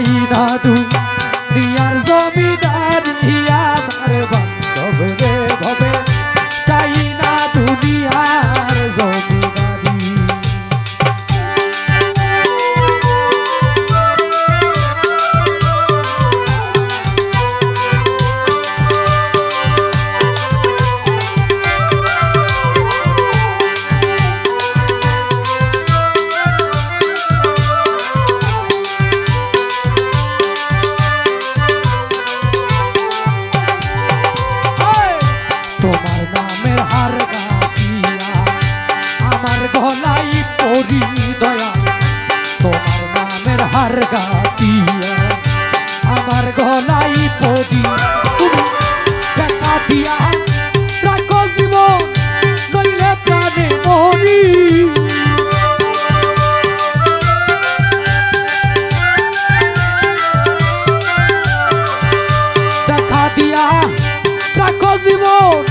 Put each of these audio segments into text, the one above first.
চাই না দুনিয়ার জমিদারি আমার বান্ধব রে ভবে চাই না দুনিয়ার জমিদারি তোমার নামের হার গাঁথিয়া আমার গলাই পরি দয়া তোমার নামের হার গাঁথিয়া আমার গলাই পরি তুমি দেখা দিয়া রাখো জীবন নইলে প্রাণে মরি দেখা দিয়া রাখো জীবন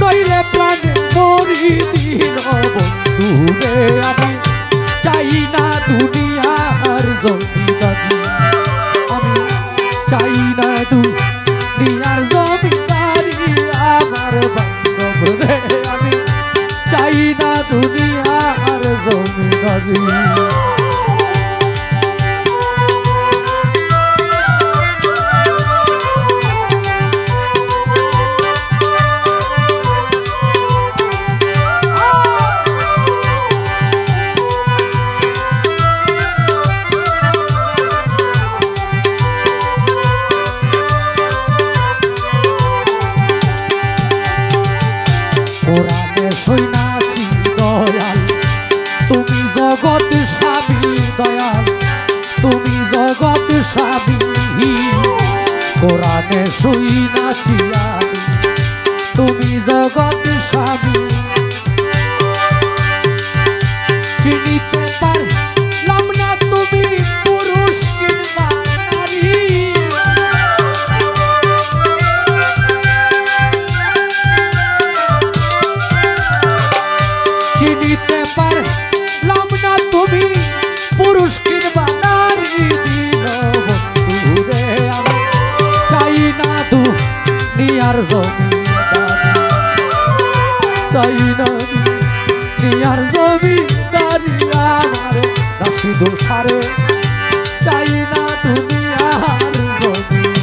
নইলে প্রাণে মরি দিন বন্ধুরে আমি চাই না দুনিয়ার জমিদারি আমি চাই না দুনিয়ার জমিদারি আমার বান্ধব রে আমি চাই না দুনিয়ার জমিদারি কোরআনে শুনাছি দয়াল তুমি জগৎ স্বামী দয়াল তুমি জগৎ স্বামী কোরআনে শুনাছি আমি তুমি জগৎ স্বামী চিনিতে পারলাম না তুমি পুরুষ কিংবা নারী চিনিতে পারলাম না তুমি পুরুষ কিংবা নারী দিন বন্ধুরে আমি চাই না দুনিয়ার জমিদারি চাই না দুনিয়ার জমিদারি আমার দাসী দোষারে চাই না দুনিয়ার জমিদারি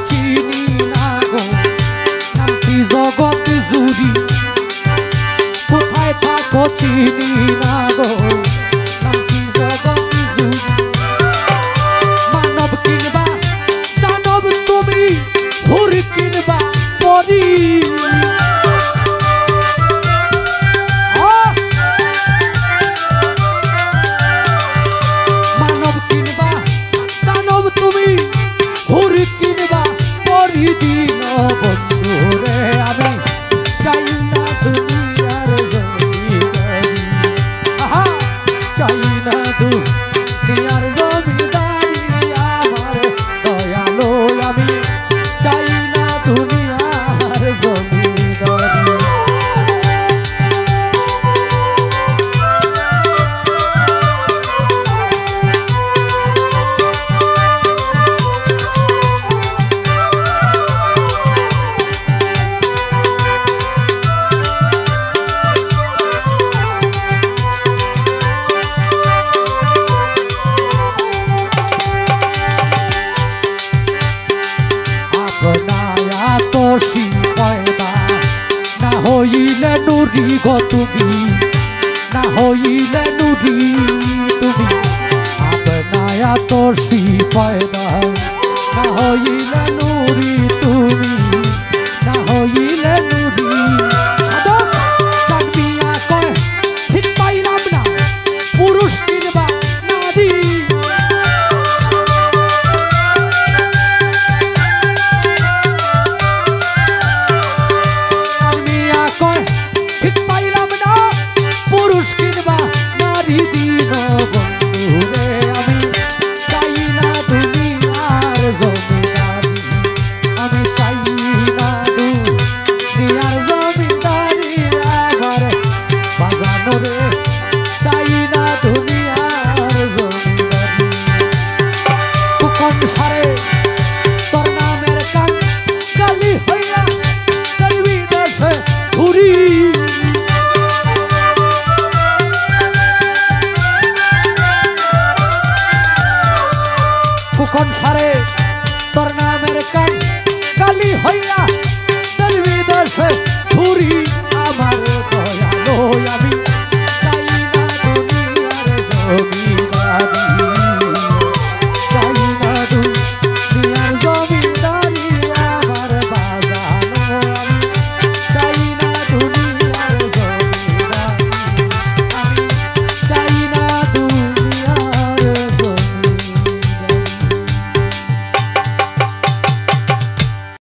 চিনি না গো নামটি জগৎ জুড়ি কোথায় থাকো চিনি না গো নামটি জগৎ জুড়ি মানব কিনবা দানব তুমি হুর কিনবা পরি মানব কিনবা দানব তুমি হুর কিনবা দিন বন্ধুরে আমি চাই না দুনিয়ার জমিদারি চাই না দুনিয়ার জমিদারি আমার দয়ালো আমি চাই না দুনিয়ার জমিদারি তসি পয়দা না হইলে নুরি গো তুমি না হইলে নুরি তুমি আপনায়া তসি পয়দা না হইলে নুরি তুমি না হইলে নুরি সাধক চাকবিয়া কয় ঠিক পাইলাম না পুরুষ কিংবা নারী কুকন সারে তোর নামের কান কালি হইয়া দেশ বিদেশে ঘুরি আমার দয়ালো আমি চাই না দুনিয়ার জমি